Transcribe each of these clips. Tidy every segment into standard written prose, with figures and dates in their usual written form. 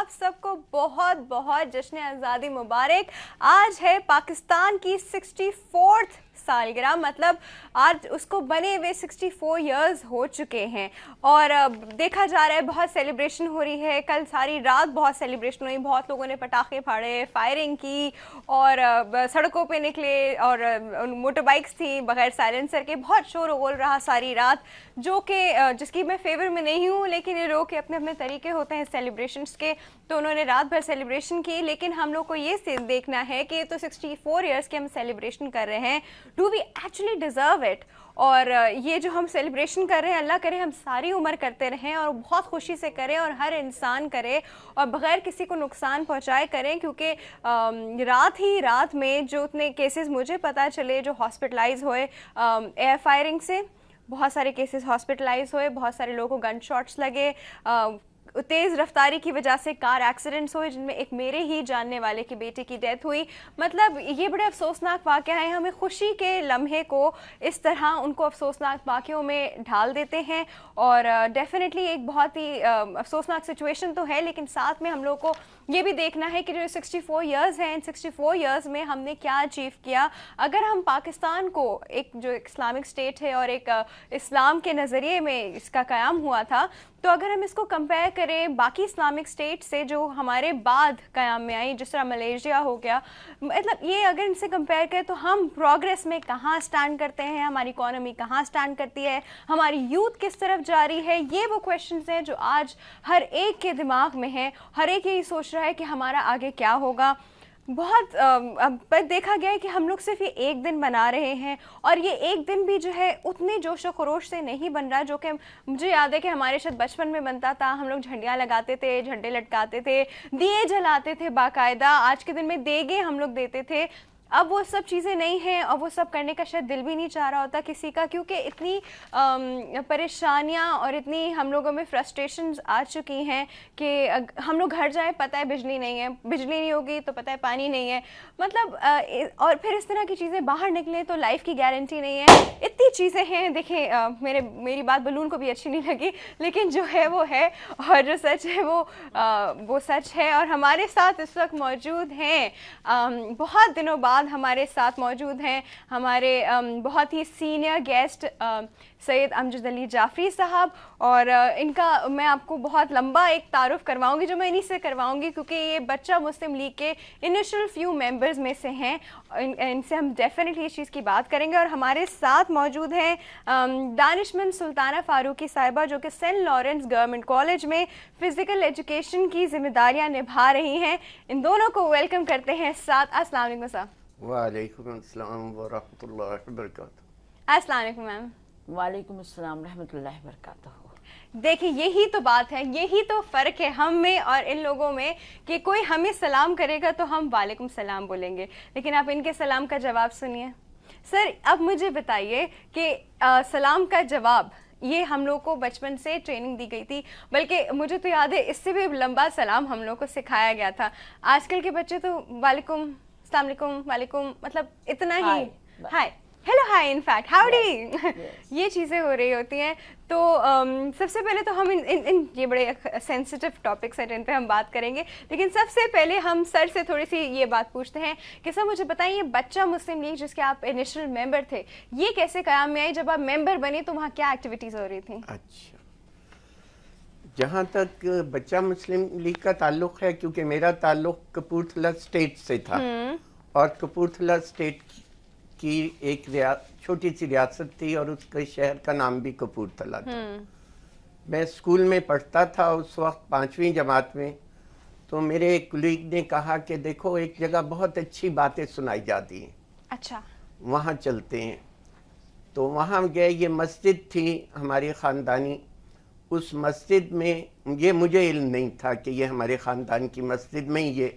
آپ سب کو بہت بہت جشن آزادی مبارک. آج ہے پاکستان کی 64th سالگرہ, مطلب آج اس کو بنے ہوئے 64 ایئرز ہو چکے ہیں اور دیکھا جا رہا ہے بہت سیلیبریشن ہو رہی ہے. کل ساری رات بہت سیلیبریشن ہوئی, بہت لوگوں نے پٹاخے پھاڑے, فائرنگ کی اور سڑکوں پہ نکلے اور موٹر بائکس تھیں بغیر سائلنسر کے. بہت شور و غول رہا ساری رات, جو کہ جس کی میں فیور میں نہیں ہوں, لیکن یہ لوگ کے اپنے اپنے طریقے ہوتے ہیں سیلیبریشنس کے, تو انہوں نے رات بھر سیلیبریشن کی. لیکن ہم لوگ کو یہ دیکھنا ہے کہ یہ تو 64 ایئرس کے ہم سیلیبریشن کر رہے ہیں, do we actually deserve it. اور یہ جو ہم سیلیبریشن کر رہے ہیں, اللہ کرے ہم ساری عمر کرتے رہیں اور بہت خوشی سے کریں اور ہر انسان کرے اور بغیر کسی کو نقصان پہنچائے کریں. کیونکہ رات میں جو اتنے کیسز مجھے پتہ چلے جو ہاسپٹلائز ہوئے ایئر فائرنگ سے, بہت سارے کیسز ہاسپٹلائز ہوئے, بہت سارے لوگوں کو گن شاٹس لگے, تیز رفتاری کی وجہ سے کار ایکسیڈنٹس ہوئے جن میں ایک میرے ہی جاننے والے کی بیٹے کی ڈیتھ ہوئی. مطلب یہ بڑے افسوسناک واقعہ ہیں. ہمیں خوشی کے لمحے کو اس طرح ان کو افسوسناک واقعوں میں ڈھال دیتے ہیں اور ڈیفینیٹلی ایک بہت ہی افسوسناک سچویشن تو ہے, لیکن ساتھ میں ہم لوگ کو یہ بھی دیکھنا ہے کہ جو 64 ایئرز ہیں, ان 64 ایئرز میں ہم نے کیا اچیو کیا. اگر ہم پاکستان کو ایک جو اسلامک اسٹیٹ ہے اور ایک اسلام کے نظریے میں اس کا قیام ہوا تھا, تو اگر ہم اس کو کمپیئر کریں باقی اسلامک اسٹیٹ سے جو ہمارے بعد قیام میں آئی, جس طرح ملیشیا ہو گیا, مطلب یہ اگر ان سے کمپیئر کریں تو ہم پروگریس میں کہاں اسٹینڈ کرتے ہیں, ہماری اکانومی کہاں اسٹینڈ کرتی ہے, ہماری یوتھ کس طرف جا رہی ہے. یہ وہ کویشچنز ہیں جو آج ہر ایک کے دماغ میں ہیں. ہر ایک یہی سوچ رہا ہے کہ ہمارا آگے کیا ہوگا. بہت دیکھا گیا ہے کہ ہم لوگ صرف یہ ایک دن بنا رہے ہیں اور یہ ایک دن بھی جو ہے اتنے جوش و خروش سے نہیں بن رہا جو کہ مجھے یاد ہے کہ ہمارے شاید بچپن میں بنتا تھا. ہم لوگ جھنڈیاں لگاتے تھے, جھنڈے لٹکاتے تھے, دیے جلاتے تھے باقاعدہ. آج کے دن میں دیگیں ہم لوگ دیتے تھے. اب وہ سب چیزیں نہیں ہیں اور وہ سب کرنے کا شاید دل بھی نہیں چاہ رہا ہوتا کسی کا, کیونکہ اتنی پریشانیاں اور اتنی ہم لوگوں میں فرسٹریشنز آ چکی ہیں کہ ہم لوگ گھر جائیں پتہ ہے بجلی نہیں ہے, بجلی نہیں ہوگی تو پتہ ہے پانی نہیں ہے, مطلب اور پھر اس طرح کی چیزیں باہر نکلیں تو لائف کی گارنٹی نہیں ہے. اتنی چیزیں ہیں. دیکھیں میری بات بلون کو بھی اچھی نہیں لگی, لیکن جو ہے وہ ہے اور جو سچ ہے وہ سچ ہے. اور ہمارے ساتھ اس وقت موجود ہیں, بہت دنوں بعد ہمارے ساتھ موجود ہیں ہمارے بہت ہی سینئر گیسٹ سید امجد علی جعفری صاحب. اور ان کا میں آپ کو بہت لمبا ایک تعارف کرواؤں گی جو میں انہی سے کرواؤں گی, کیونکہ یہ بچہ مسلم لیگ کے انیشل فیو ممبرز میں سے ہیں. ان سے ہم ڈیفینیٹلی اس چیز کی بات کریں گے. اور ہمارے ساتھ موجود ہیں دانشمند سلطانہ فاروقی صاحبہ, جو کہ سینٹ لارنس گورنمنٹ کالج میں فزیکل ایجوکیشن کی ذمہ داریاں نبھا رہی ہیں. ان دونوں کو ویلکم کرتے ہیں ساتھ. السلام علیکم صاحب. وعلیکم السلام ورحمۃ اللہ وبرکاتہ. السلام علیکم میم. وعلیکم السلام رحمۃ اللہ وبرکاتہ. دیکھیں یہی تو بات ہے, یہی تو فرق ہے ہم میں اور ان لوگوں میں کہ کوئی ہمیں سلام کرے گا تو ہم وعلیکم السلام بولیں گے, لیکن آپ ان کے سلام کا جواب سنیے. سر اب مجھے بتائیے کہ سلام کا جواب یہ ہم لوگ کو بچپن سے ٹریننگ دی گئی تھی, بلکہ مجھے تو یاد ہے اس سے بھی لمبا سلام ہم لوگ کو سکھایا گیا تھا. آج کل کے بچے تو وعلیکم السلام علیکم وعلیکم مطلب اتنا ہی hi hello hi in fact howdy یہ چیزیں ہو رہی ہوتی ہیں. تو سب سے پہلے تو ہم یہ بڑے سینسٹیو ٹاپکس ہیں جن پہ ہم بات کریں گے, لیکن سب سے پہلے ہم سر سے تھوڑی سی یہ بات پوچھتے ہیں کہ سر مجھے بتائیں یہ بچہ مسلم لیگ جس کے آپ انیشل ممبر تھے, یہ کیسے قیام میں آئی؟ جب آپ ممبر بنے تو وہاں کیا ایکٹیویٹیز ہو رہی تھیں؟ اچھا, جہاں تک بچہ مسلم لیگ کا تعلق ہے, کیونکہ میرا تعلق کپورتھلا اسٹیٹ سے تھا اور کپورتھلا اسٹیٹ کی ایک چھوٹی سی ریاست تھی اور اس کے شہر کا نام بھی کپورتھلا تھا. میں اسکول میں پڑھتا تھا اس وقت 5ویں جماعت میں. تو میرے ایک کلیگ نے کہا کہ دیکھو ایک جگہ بہت اچھی باتیں سنائی جاتی ہیں, اچھا وہاں چلتے ہیں. تو وہاں گئے. یہ مسجد تھی ہماری خاندانی. اس مسجد میں یہ مجھے علم نہیں تھا کہ یہ ہمارے خاندان کی مسجد میں ہی یہ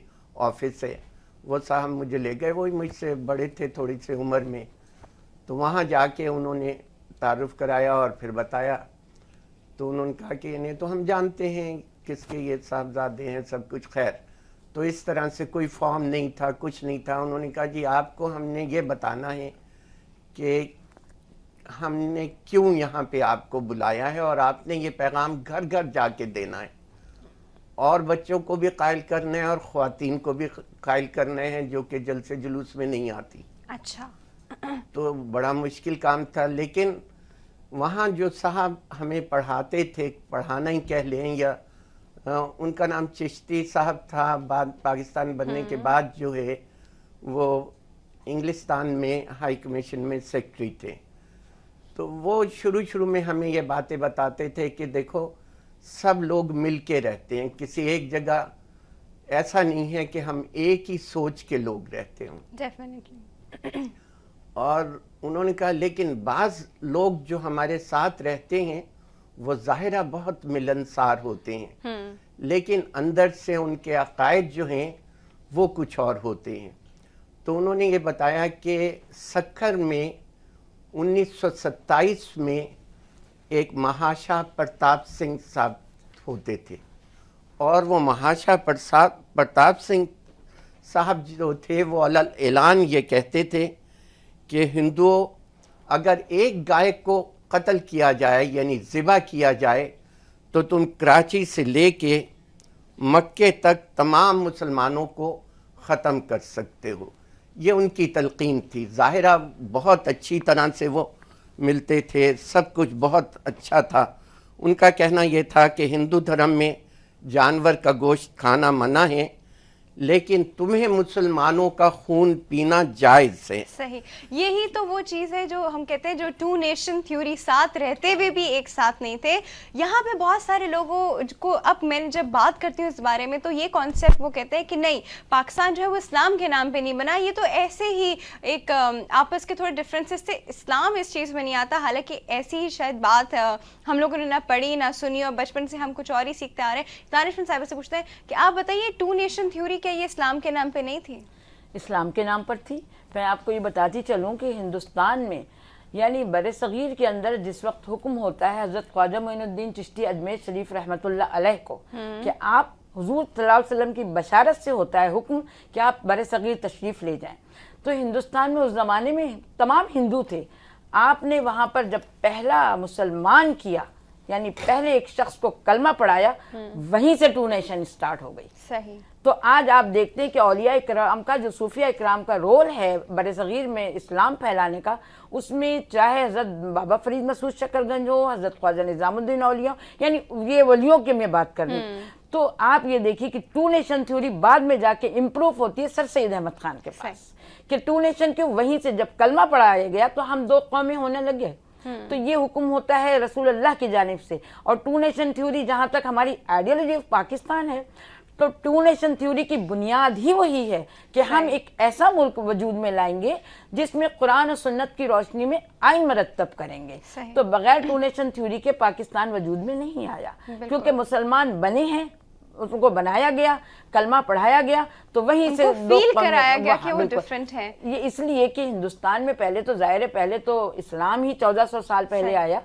آفس ہے. وہ صاحب مجھے لے گئے, وہی مجھ سے بڑے تھے تھوڑی سی عمر میں. تو وہاں جا کے انہوں نے تعارف کرایا اور پھر بتایا. تو انہوں نے کہا کہ انہیں تو ہم جانتے ہیں کس کے یہ صاحبزادے ہیں, سب کچھ خیر. تو اس طرح سے کوئی فارم نہیں تھا, کچھ نہیں تھا. انہوں نے کہا جی آپ کو ہم نے یہ بتانا ہے کہ ہم نے کیوں یہاں پہ آپ کو بلایا ہے اور آپ نے یہ پیغام گھر گھر جا کے دینا ہے. اور بچوں کو بھی قائل کرنے ہیں اور خواتین کو بھی قائل کرنے ہیں جو کہ جلسے جلوس میں نہیں آتی. اچھا. تو بڑا مشکل کام تھا. لیکن وہاں جو صاحب ہمیں پڑھاتے تھے, پڑھانا ہی کہہ لیں, یا ان کا نام چشتی صاحب تھا, بعد پاکستان بننے کے بعد جو ہے وہ انگلستان میں ہائی کمیشن میں سیکرٹری تھے. تو وہ شروع میں ہمیں یہ باتیں بتاتے تھے کہ دیکھو سب لوگ مل کے رہتے ہیں, کسی ایک جگہ ایسا نہیں ہے کہ ہم ایک ہی سوچ کے لوگ رہتے ہوں. ڈیفینیٹلی. اور انہوں نے کہا لیکن بعض لوگ جو ہمارے ساتھ رہتے ہیں وہ ظاہرہ بہت ملنسار ہوتے ہیں, لیکن اندر سے ان کے عقائد جو ہیں وہ کچھ اور ہوتے ہیں. تو انہوں نے یہ بتایا کہ سکھر میں 1927 میں ایک مہاشا پرتاپ سنگھ صاحب ہوتے تھے, اور وہ مہاشا پرتاپ سنگھ صاحب جو تھے وہ اعلان یہ کہتے تھے کہ ہندوؤں اگر ایک گائے کو قتل کیا جائے یعنی ذبح کیا جائے تو تم کراچی سے لے کے مکے تک تمام مسلمانوں کو ختم کر سکتے ہو. یہ ان کی تلقین تھی. ظاہرہ بہت اچھی طرح سے وہ ملتے تھے, سب کچھ بہت اچھا تھا. ان کا کہنا یہ تھا کہ ہندو دھرم میں جانور کا گوشت کھانا منع ہے, لیکن تمہیں مسلمانوں کا خون پینا جائز ہے. صحیح. یہی تو وہ چیز ہے جو ہم کہتے ہیں جو ٹو نیشن تھیوری, ساتھ رہتے ہوئے بھی ایک ساتھ نہیں تھے. یہاں پہ بہت سارے لوگوں کو اب میں جب بات کرتی ہوں اس بارے میں تو یہ کانسیپٹ وہ کہتے ہیں کہ نہیں, پاکستان جو ہے وہ اسلام کے نام پہ نہیں بنا, یہ تو ایسے ہی ایک آپس کے تھوڑے ڈفرینسز تھے, اسلام اس چیز میں نہیں آتا. حالانکہ ایسی ہی شاید بات ہم لوگوں نے نہ پڑھی نہ سنی, اور بچپن سے ہم کچھ اور ہی سیکھتے آ رہے ہیں. دانش صاحب سے پوچھتے ہیں کہ آپ بتائیے ٹو نیشن تھیوری یہ اسلام کے نام پہ نہیں تھی؟ اسلام کے نام پر تھی. میں آپ کو یہ بتاتی چلوں کہ ہندوستان میں یعنی بر صغیر کے اندر جس وقت حکم ہوتا ہے حضرت خواجہ معین الدین چشتی اجمیر شریف رحمۃ اللہ علیہ کو کہ آپ حضور صلی اللہ علیہ وسلم کی بشارت سے ہوتا ہے حکم کہ آپ بر صغیر تشریف لے جائیں. تو ہندوستان میں اس زمانے میں تمام ہندو تھے. آپ نے وہاں پر جب پہلا مسلمان کیا یعنی پہلے ایک شخص کو کلمہ پڑھایا, وہیں سے ٹو نیشن سٹارٹ ہو گئی. صحیح. تو آج آپ دیکھتے ہیں کہ اولیاء اکرام کا جو صوفیہ اکرام کا رول ہے بر صغیر میں اسلام پھیلانے کا, اس میں چاہے حضرت بابا فرید مسعود شکرگنج ہو, حضرت خواجہ نظام الدین اولیاء, یعنی یہ ولیوں کے میں بات کر رہی ہوں. تو آپ یہ دیکھیے کہ ٹو نیشن تھیوری بعد میں جا کے امپروو ہوتی ہے سر سید احمد خان کے پاس, کہ ٹو نیشن کیوں, وہیں سے جب کلمہ پڑھایا گیا تو ہم دو قومیں ہونے لگے. تو یہ حکم ہوتا ہے رسول اللہ کی جانب سے. اور ٹو نیشن تھیوری جہاں تک ہماری آئیڈیالوجی آف پاکستان ہے تو ٹو نیشن تھیوری کی بنیاد ہی وہی ہے کہ ہم ایک ایسا ملک وجود میں لائیں گے جس میں قرآن و سنت کی روشنی میں آئین مرتب کریں گے. تو بغیر ٹو نیشن تھیوری کے پاکستان وجود میں نہیں آیا, کیونکہ مسلمان بنے ہیں, اس کو بنایا گیا, کلمہ پڑھایا گیا, تو وہیں سے فیل کرایا گیا کہ وہ ڈیفرنٹ ہے. یہ اس لیے کہ ہندوستان میں پہلے تو ظاہر ہے پہلے تو اسلام ہی 1400 سال پہلے آیا,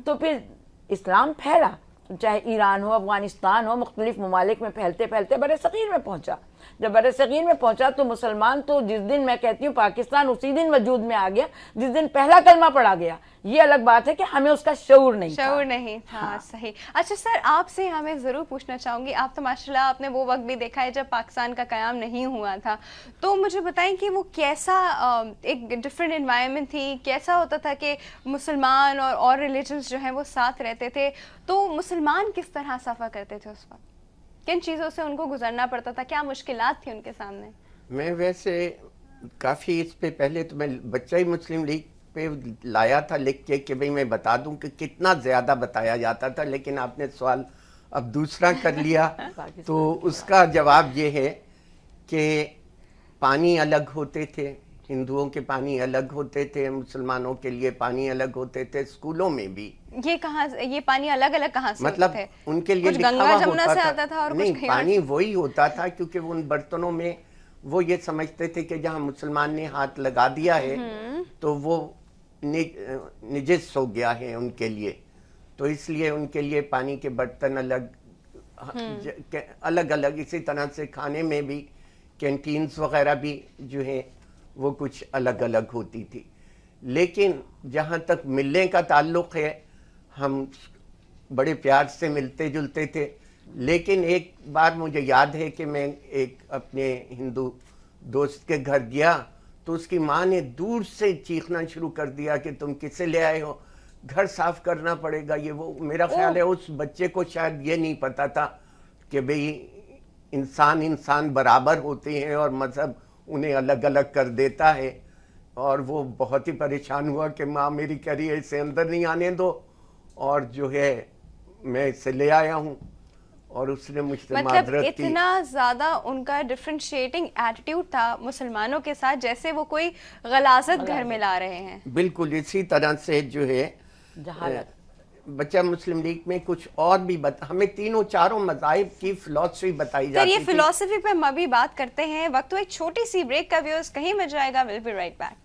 تو پھر اسلام پھیلا, چاہے ایران ہو, افغانستان ہو, مختلف ممالک میں پھیلتے پھیلتے بر صغیر میں پہنچا. جب بر صغیر میں پہنچا تو مسلمان تو جس دن, میں کہتی ہوں پاکستان اسی دن وجود میں آ گیا جس دن پہلا کلمہ پڑھا گیا. یہ الگ بات ہے کہ ہمیں اس کا شعور نہیں تھا. صحیح. اچھا سر, آپ سے ہمیں ضرور پوچھنا چاہوں گی, آپ تو ماشاءاللہ آپ نے وہ وقت بھی دیکھا ہے جب پاکستان کا قیام نہیں ہوا تھا, تو مجھے بتائیں کہ وہ کیسا ایک ڈفرینٹ انوائرمنٹ تھی, کیسا ہوتا تھا کہ مسلمان اور ریلیجنس جو ہیں وہ ساتھ رہتے تھے, تو مسلمان کس طرح سفر کرتے تھے اس وقت, کن چیزوں سے ان کو گزرنا پڑتا تھا, کیا مشکلات تھیں ان کے سامنے؟ میں ویسے کافی اس پہ پہلے تو میں بچہ ہی مسلم لیگ پہ لایا تھا لکھ کے کہ بھئی میں بتا دوں کہ کتنا زیادہ بتایا جاتا تھا, لیکن آپ نے سوال اب دوسرا کر لیا. تو اس کا جواب یہ ہے کہ پانی الگ ہوتے تھے, ہندوؤں کے پانی الگ ہوتے تھے, مسلمانوں کے لیے پانی الگ ہوتے تھے, اسکولوں میں بھی. یہ کہاں, یہ پانی الگ الگ کہاں سے مطلب تھے؟ ان کے لیے لکھا ہوا ہوتا تھا, نہیں پانی وہی ہوتا تھا, کیونکہ وہ ان برتنوں میں وہ یہ سمجھتے تھے کہ جہاں مسلمان نے ہاتھ لگا دیا ہے تو وہ نجس ہو گیا ہے ان کے لیے, تو اس لیے ان کے لیے پانی کے برتن الگ الگ. اسی طرح سے کھانے میں بھی کینٹینز وغیرہ بھی جو ہیں وہ کچھ الگ الگ ہوتی تھی. لیکن جہاں تک ملنے کا تعلق ہے, ہم بڑے پیار سے ملتے جلتے تھے, لیکن ایک بار مجھے یاد ہے کہ میں ایک اپنے ہندو دوست کے گھر گیا تو اس کی ماں نے دور سے چیخنا شروع کر دیا کہ تم کس سے لے آئے ہو, گھر صاف کرنا پڑے گا, یہ وہ. میرا خیال ہے اس بچے کو شاید یہ نہیں پتا تھا کہ بھئی انسان برابر ہوتے ہیں اور مذہب انہیں الگ الگ کر دیتا ہے. اور وہ بہت ہی پریشان ہوا کہ ماں میری کہہ رہی ہے اسے اندر نہیں آنے دو, اور جو ہے میں اسے لے آیا ہوں. اور اس نے مجھ سے مطلب معذرت کی. اتنا زیادہ ان کا ڈفرینشیٹنگ ایٹیٹیوڈ تھا مسلمانوں کے ساتھ, جیسے وہ کوئی غلاظت گھر میں لا رہے ہیں. بالکل اسی طرح سے جو ہے جہالت. بچہ مسلم لیگ میں کچھ اور بھی ہمیں تینوں چاروں مذاہب کی فلسفی بتائی پھر جاتی یہ تھی. فلسفی پہ ہم ابھی بات کرتے ہیں, وقت تو ایک چھوٹی سی بریک کا. ویورز کہیں مت جائے گا, we'll be right back.